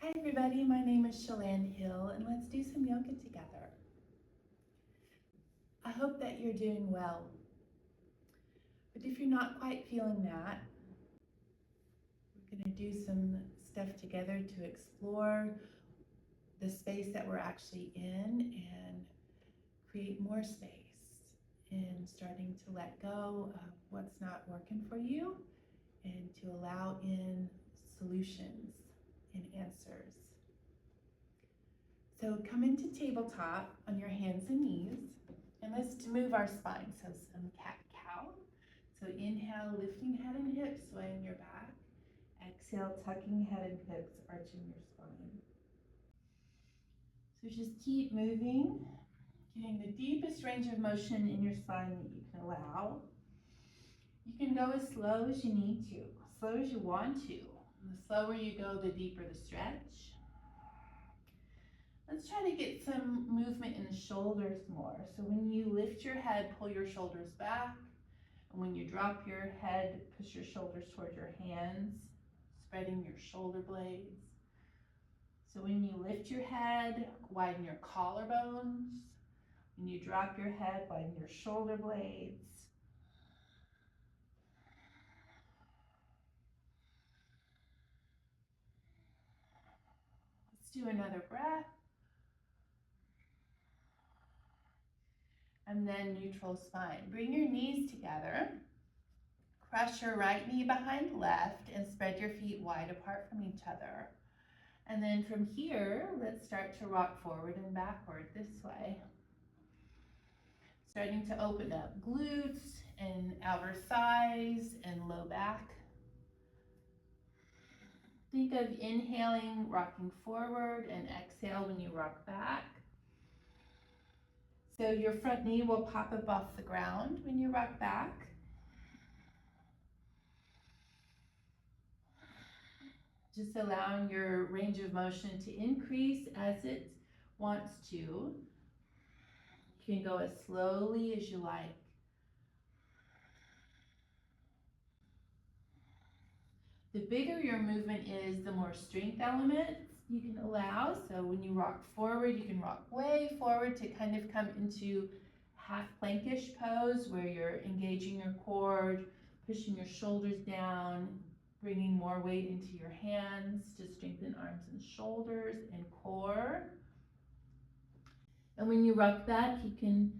Hi everybody, my name is Shalan Hill and let's do some yoga together. I hope that you're doing well, but if you're not quite feeling that, we're going to do some stuff together to explore the space that we're actually in and create more space in starting to let go of what's not working for you and to allow in solutions and answers. So come into tabletop on your hands and knees, and let's move our spine. So some cat-cow. So inhale, lifting head and hips, swaying your back. Exhale, tucking head and hips, arching your spine. So just keep moving, getting the deepest range of motion in your spine that you can allow. You can go as slow as you need to, as slow as you want to. And the slower you go, the deeper the stretch. Let's try to get some movement in the shoulders more. So when you lift your head, pull your shoulders back. And when you drop your head, push your shoulders towards your hands, spreading your shoulder blades. So when you lift your head, widen your collarbones. When you drop your head, widen your shoulder blades. Let's do another breath. And then neutral spine. Bring your knees together. Cross your right knee behind left and spread your feet wide apart from each other. And then from here, let's start to rock forward and backward this way. Starting to open up glutes and outer thighs and low back. Think of inhaling, rocking forward, and exhale when you rock back. So your front knee will pop up off the ground when you rock back. Just allowing your range of motion to increase as it wants to. You can go as slowly as you like. The bigger your movement is, the more strength elements you can allow. So when you rock forward, you can rock way forward to kind of come into half plankish pose where you're engaging your core, pushing your shoulders down, bringing more weight into your hands to strengthen arms and shoulders and core. And when you rock back, you can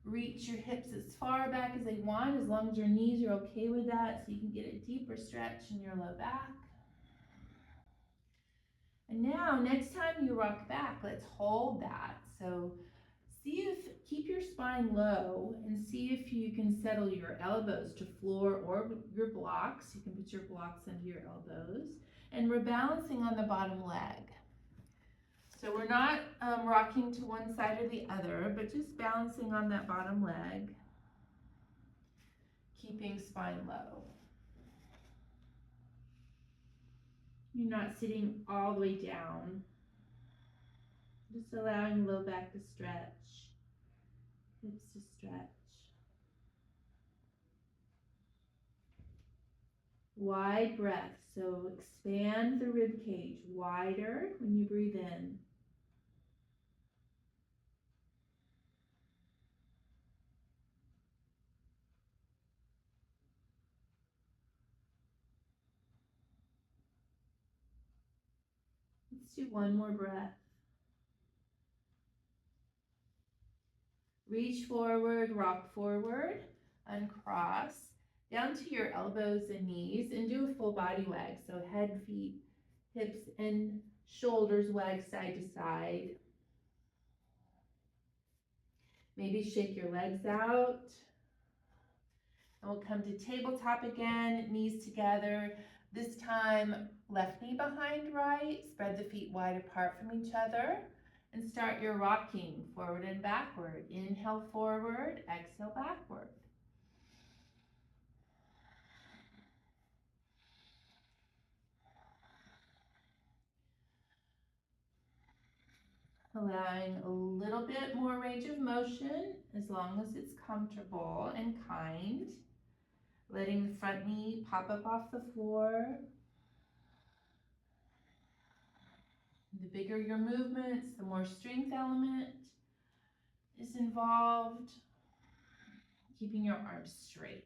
reach your hips as far back as they want, as long as your knees are okay with that, so you can get a deeper stretch in your low back. And now, next time you rock back, let's hold that. So keep your spine low and see if you can settle your elbows to floor or your blocks. You can put your blocks under your elbows. And we're balancing on the bottom leg. So we're not rocking to one side or the other, but just balancing on that bottom leg, keeping spine low. You're not sitting all the way down. Just allowing low back to stretch, hips to stretch. Wide breath, so expand the rib cage wider when you breathe in. Let's do one more breath. Reach forward, rock forward, uncross, down to your elbows and knees, and do a full body wag. So head, feet, hips, and shoulders wag side to side. Maybe shake your legs out. And we'll come to tabletop again, knees together. This time, left knee behind right, spread the feet wide apart from each other, and start your rocking forward and backward. Inhale forward, exhale backward. Allowing a little bit more range of motion as long as it's comfortable and kind. Letting the front knee pop up off the floor. bigger your movements, the more strength element is involved. Keeping your arms straight.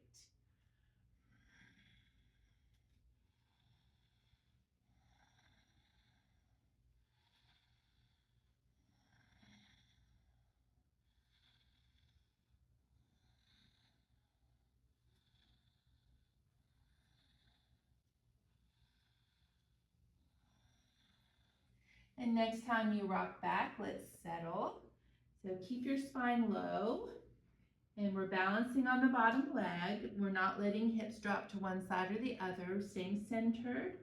And next time you rock back, let's settle. So keep your spine low, and we're balancing on the bottom leg. We're not letting hips drop to one side or the other, staying centered.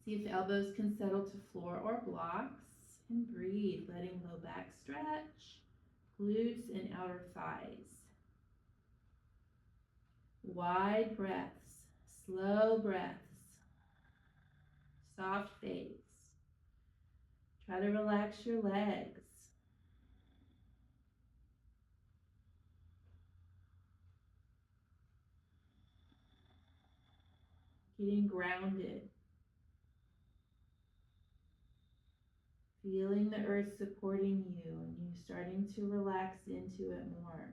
See if the elbows can settle to floor or blocks, and breathe, letting low back stretch, glutes and outer thighs. Wide breaths, slow breaths, soft face. Try to relax your legs. Getting grounded. Feeling the earth supporting you and you starting to relax into it more.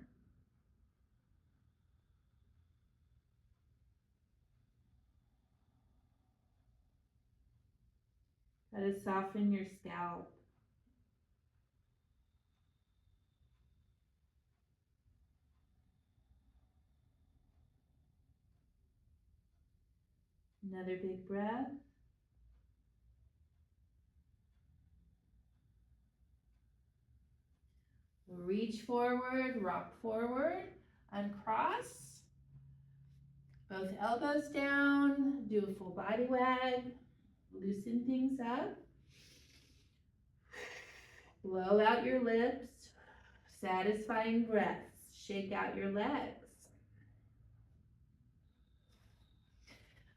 Try to soften your scalp. Another big breath. Reach forward, rock forward, uncross. Both elbows down. Do a full body wag. Loosen things up. Blow out your lips. Satisfying breaths. Shake out your legs.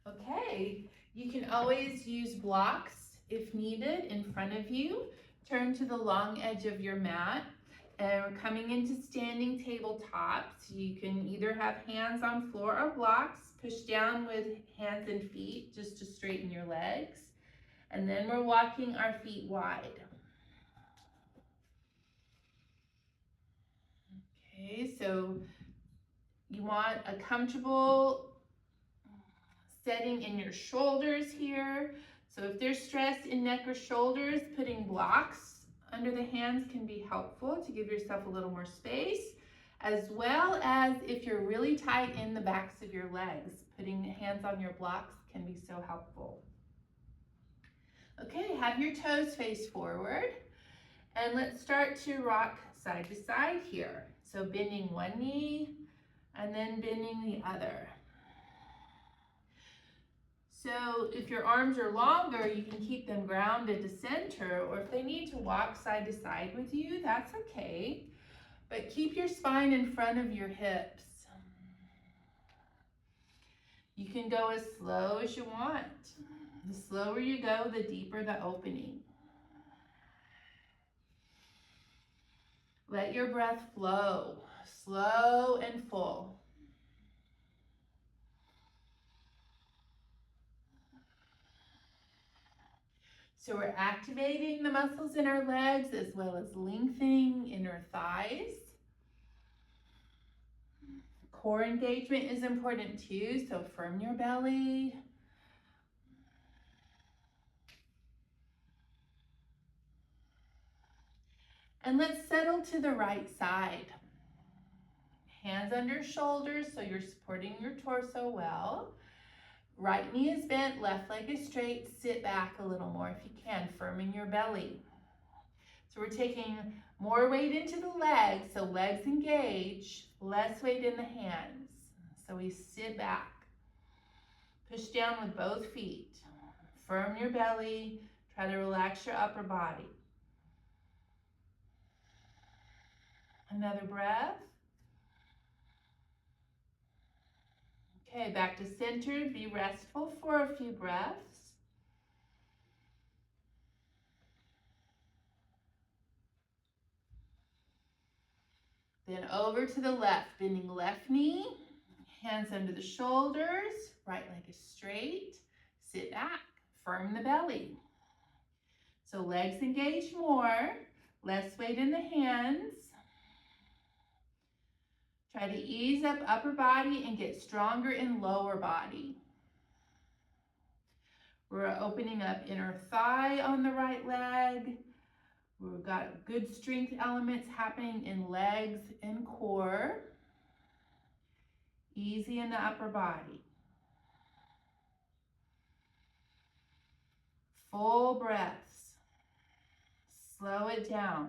Okay, you can always use blocks if needed in front of you. Turn to the long edge of your mat. And we're coming into standing tabletops. You can either have hands on floor or blocks. Push down with hands and feet just to straighten your legs. And then we're walking our feet wide. Okay, so you want a comfortable setting in your shoulders here. So if there's stress in neck or shoulders, putting blocks under the hands can be helpful to give yourself a little more space, as well as if you're really tight in the backs of your legs, putting hands on your blocks can be so helpful. Okay, have your toes face forward, and let's start to rock side to side here. So bending one knee and then bending the other. So if your arms are longer, you can keep them grounded to center, or if they need to walk side to side with you, that's okay. But keep your spine in front of your hips. You can go as slow as you want. The slower you go, the deeper the opening. Let your breath flow, slow and full. So we're activating the muscles in our legs as well as lengthening inner thighs. Core engagement is important too, so firm your belly. And let's settle to the right side. Hands under shoulders so you're supporting your torso well. Right knee is bent, left leg is straight. Sit back a little more if you can, firming your belly. So we're taking more weight into the legs, so legs engage, less weight in the hands. So we sit back. Push down with both feet. Firm your belly. Try to relax your upper body. Another breath. Okay, back to center. Be restful for a few breaths. Then over to the left, bending left knee, hands under the shoulders, right leg is straight. Sit back, firm the belly. So legs engage more, less weight in the hands. Try to ease up upper body and get stronger in lower body. We're opening up inner thigh on the right leg. We've got good strength elements happening in legs and core. Easy in the upper body. Full breaths. Slow it down.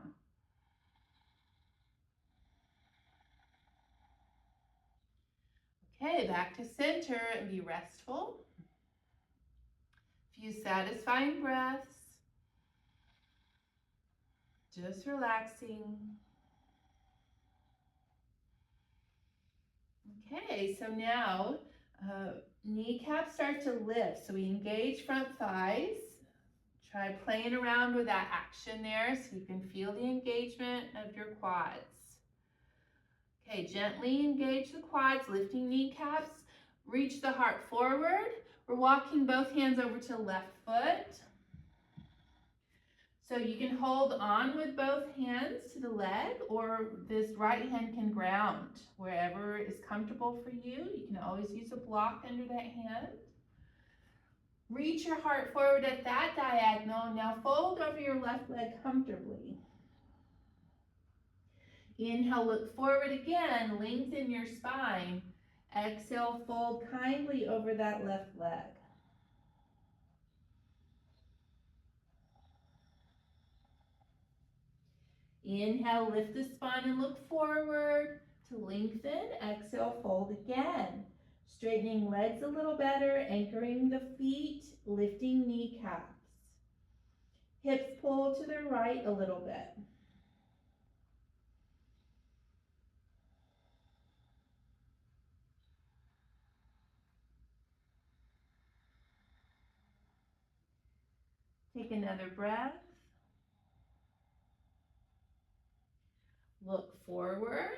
Okay, back to center and be restful. Few satisfying breaths. Just relaxing. Okay, so now kneecaps start to lift. So we engage front thighs. Try playing around with that action there so you can feel the engagement of your quads. Okay, gently engage the quads, lifting kneecaps. Reach the heart forward. We're walking both hands over to the left foot. So you can hold on with both hands to the leg, or this right hand can ground wherever is comfortable for you. You can always use a block under that hand. Reach your heart forward at that diagonal. Now fold over your left leg comfortably. Inhale, look forward again, lengthen your spine. Exhale, fold kindly over that left leg. Inhale, lift the spine and look forward to lengthen. Exhale, fold again. Straightening legs a little better, anchoring the feet, lifting kneecaps. Hips pull to the right a little bit. Take another breath. Look forward.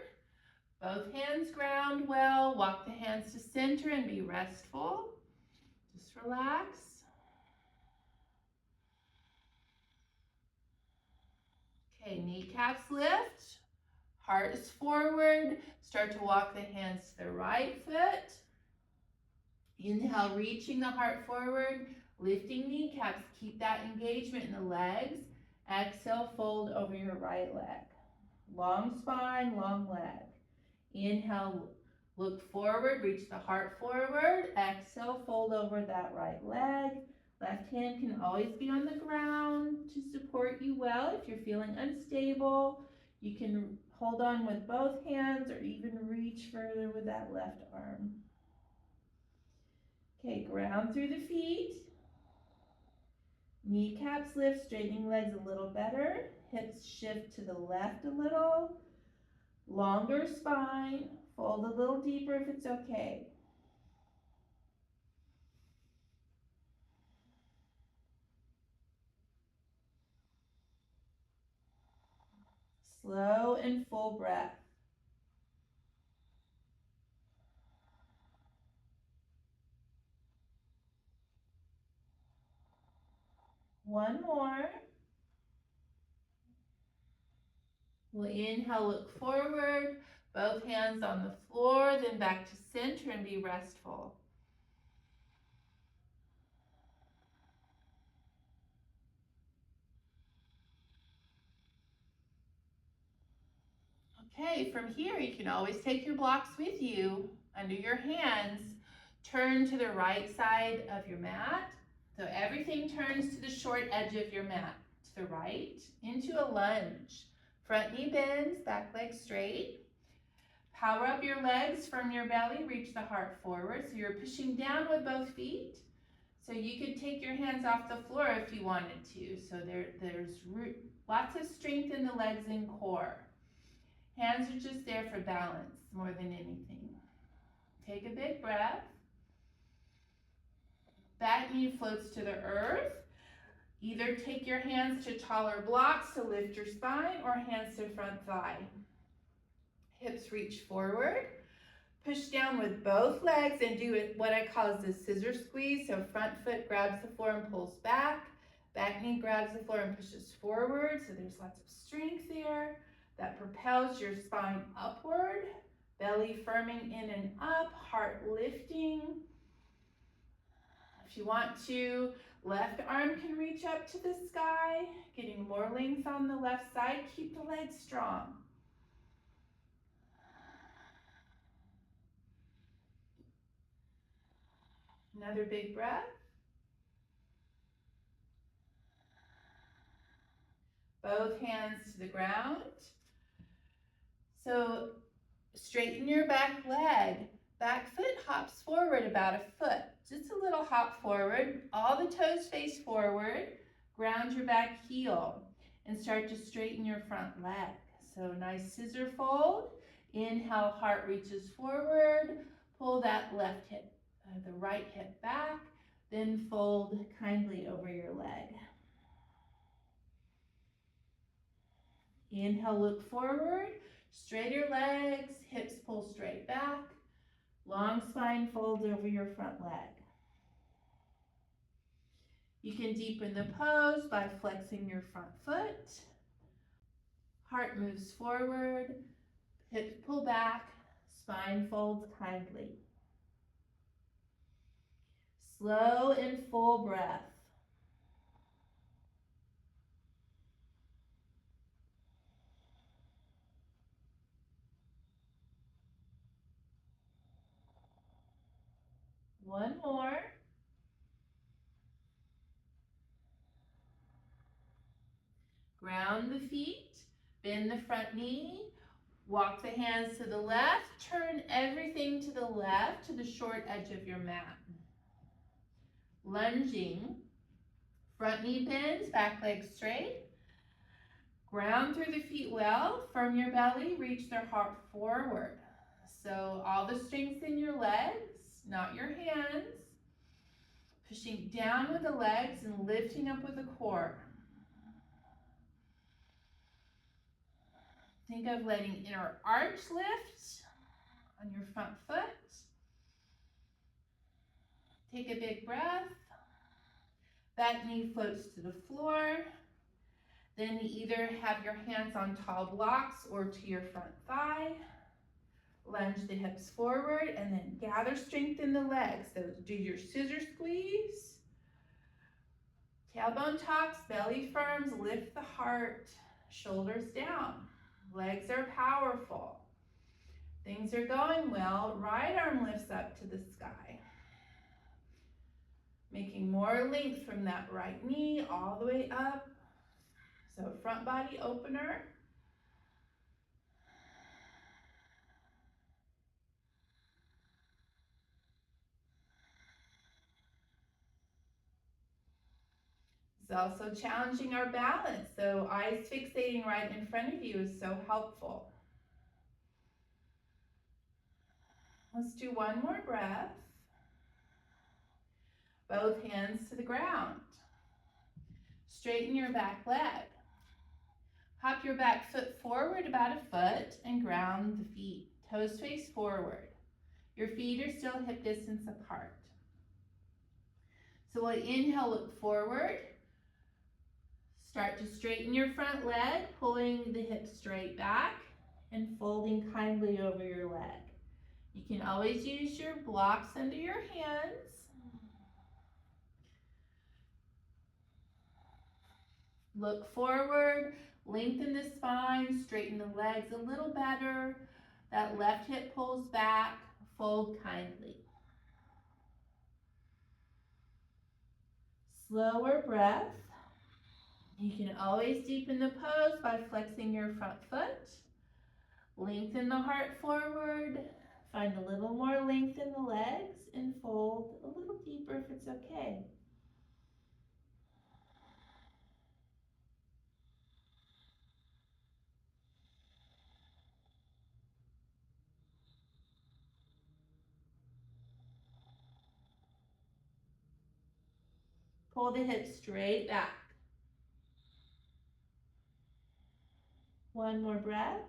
Both hands ground well. Walk the hands to center and be restful. Just relax. Okay, kneecaps lift. Heart is forward. Start to walk the hands to the right foot. Inhale, reaching the heart forward. Lifting kneecaps. Keep that engagement in the legs. Exhale, fold over your right leg. Long spine, long leg. Inhale, look forward, reach the heart forward. Exhale, fold over that right leg. Left hand can always be on the ground to support you well. If you're feeling unstable, you can hold on with both hands or even reach further with that left arm. Okay, ground through the feet. Kneecaps lift, straightening legs a little better. Hips shift to the left a little. Longer spine. Fold a little deeper if it's okay. Slow and full breath. One more. We'll inhale, look forward, both hands on the floor, then back to center and be restful. Okay, from here you can always take your blocks with you under your hands. Turn to the right side of your mat. So everything turns to the short edge of your mat, to the right, into a lunge. Front knee bends, back leg straight. Power up your legs from your belly, reach the heart forward. So you're pushing down with both feet. So you could take your hands off the floor if you wanted to. So there's lots of strength in the legs and core. Hands are just there for balance more than anything. Take a big breath. Back knee floats to the earth. Either take your hands to taller blocks to lift your spine or hands to front thigh. Hips reach forward. Push down with both legs and do what I call is a scissor squeeze. So front foot grabs the floor and pulls back Back knee grabs the floor and pushes forward, so there's lots of strength there. That propels your spine upward, belly firming in and up, heart lifting. If you want to, left arm can reach up to the sky, getting more length on the left side. Keep the legs strong. Another big breath. Both hands to the ground. So straighten your back leg. Back foot hops forward about a foot. Just a little hop forward. All the toes face forward. Ground your back heel and start to straighten your front leg. So nice scissor fold. Inhale, heart reaches forward. Pull that left hip, the right hip back. Then fold kindly over your leg. Inhale, look forward. Straighten your legs, hips pull straight back. Long spine folds over your front leg. You can deepen the pose by flexing your front foot. Heart moves forward, hips pull back, spine folds kindly. Slow and full breath. One more. Ground the feet, bend the front knee, walk the hands to the left, turn everything to the left to the short edge of your mat. Lunging, front knee bends, back leg straight. Ground through the feet well, firm your belly, reach their heart forward. So all the strength in your legs, not your hands. Pushing down with the legs and lifting up with the core. Think of letting inner arch lift on your front foot. Take a big breath. Back knee floats to the floor. Then either have your hands on tall blocks or to your front thigh. Lunge the hips forward and then gather strength in the legs. So do your scissor squeeze. Tailbone tucks, belly firms, lift the heart, shoulders down. Legs are powerful. Things are going well. Right arm lifts up to the sky. Making more length from that right knee all the way up. So front body opener. It's also challenging our balance. So eyes fixating right in front of you is so helpful. Let's do one more breath. Both hands to the ground. Straighten your back leg. Hop your back foot forward about a foot and ground the feet. Toes face forward. Your feet are still hip distance apart. So we'll inhale, look forward. Start to straighten your front leg, pulling the hips straight back and folding kindly over your leg. You can always use your blocks under your hands. Look forward, lengthen the spine, straighten the legs a little better. That left hip pulls back, fold kindly. Slower breath. You can always deepen the pose by flexing your front foot. Lengthen the heart forward. Find a little more length in the legs and fold a little deeper if it's okay. Pull the hips straight back. One more breath.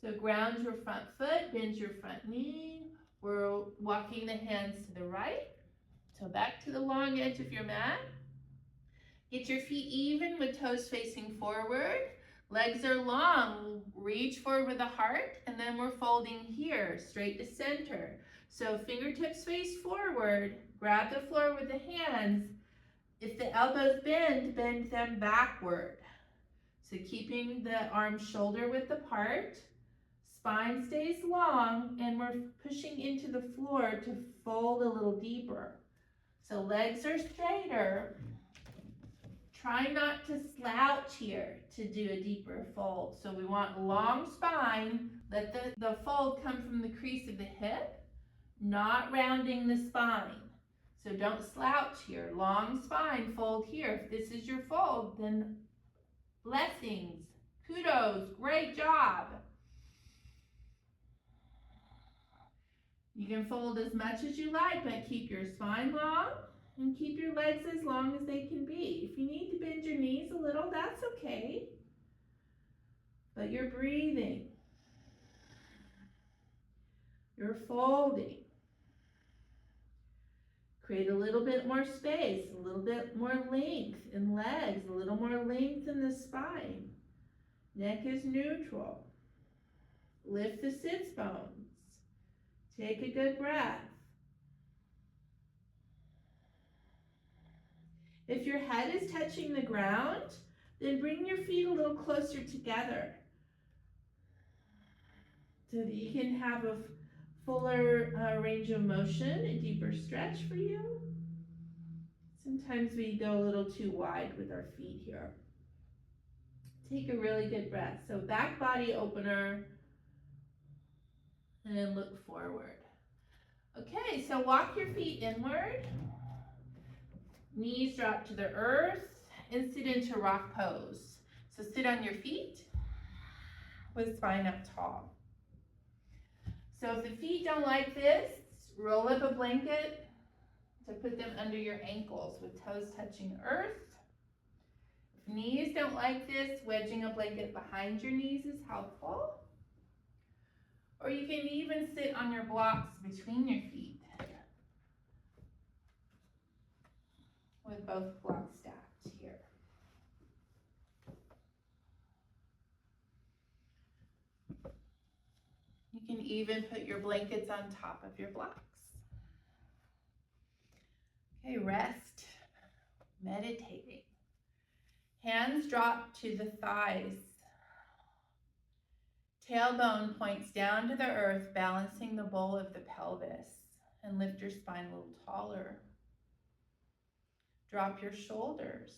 So ground your front foot, bend your front knee, We're walking the hands to the right. So back to the long edge of your mat. Get your feet even with toes facing forward. Legs are long. Reach forward with the heart, and then we're folding here, straight to center. So fingertips face forward. Grab the floor with the hands. If the elbows bend, bend them backward. So keeping the arms shoulder width apart. Spine stays long, and we're pushing into the floor to fold a little deeper. So legs are straighter. Try not to slouch here to do a deeper fold. So we want long spine. Let the fold come from the crease of the hip, not rounding the spine. So don't slouch here. Long spine, fold here. If this is your fold, then blessings, kudos, great job. You can fold as much as you like, but keep your spine long and keep your legs as long as they can be. If you need to bend your knees a little, that's okay. But you're breathing. You're folding. Create a little bit more space, a little bit more length in legs, a little more length in the spine. Neck is neutral. Lift the sits bones. Take a good breath. If your head is touching the ground, then bring your feet a little closer together so that you can have a fuller range of motion, a deeper stretch for you. Sometimes we go a little too wide with our feet here. Take a really good breath. So back body opener, and then look forward. Okay, so walk your feet inward. Knees drop to the earth and sit into rock pose. So sit on your feet with spine up tall. So if the feet don't like this, roll up a blanket to put them under your ankles with toes touching earth. If knees don't like this, wedging a blanket behind your knees is helpful. Or you can even sit on your blocks between your feet with both blocks stacked here. You can even put your blankets on top of your blocks. Okay, rest, meditating. Hands drop to the thighs. Tailbone points down to the earth, balancing the bowl of the pelvis, and lift your spine a little taller. Drop your shoulders.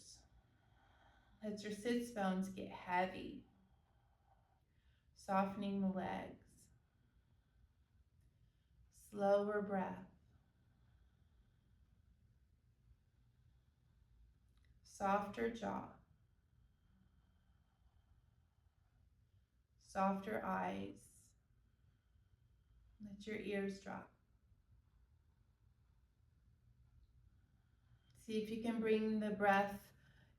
Let your sits bones get heavy, softening the legs. Slower breath. Softer jaw. Softer eyes. Let your ears drop. See if you can bring the breath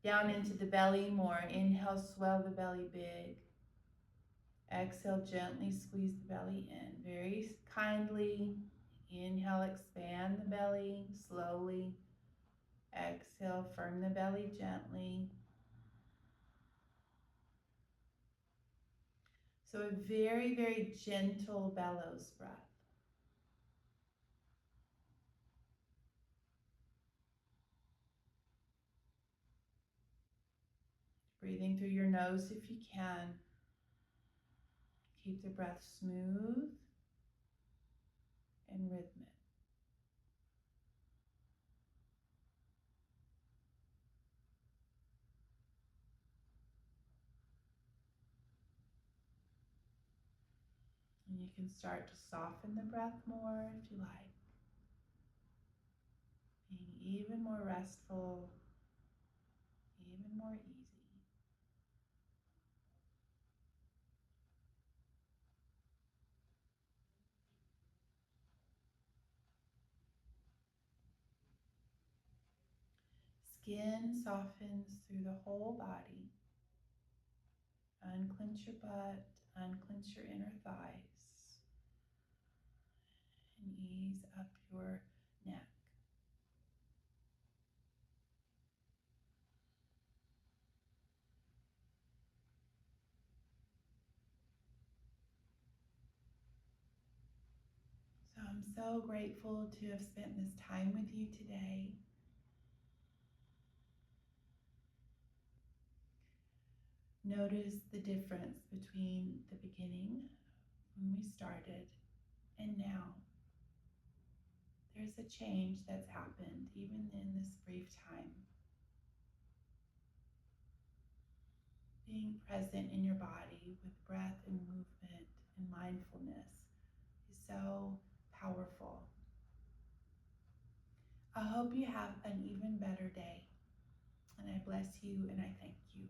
down into the belly more. Inhale, swell the belly big. Exhale, gently squeeze the belly in. Very kindly. Inhale, expand the belly slowly. Exhale, firm the belly gently. So a very, very gentle bellows breath. Breathing through your nose if you can. Keep the breath smooth and rhythmic. And you can start to soften the breath more if you like. Being even more restful, even more easy. Skin softens through the whole body. Unclench your butt, unclench your inner thighs. and ease up your neck. So I'm so grateful to have spent this time with you today. Notice the difference between the beginning, when we started, and now. There's a change that's happened even in this brief time. Being present in your body with breath and movement and mindfulness is so powerful. I hope you have an even better day, and I bless you and I thank you.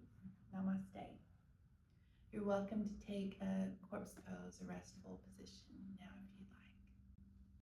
Namaste. You're welcome to take a corpse pose, a restful position now if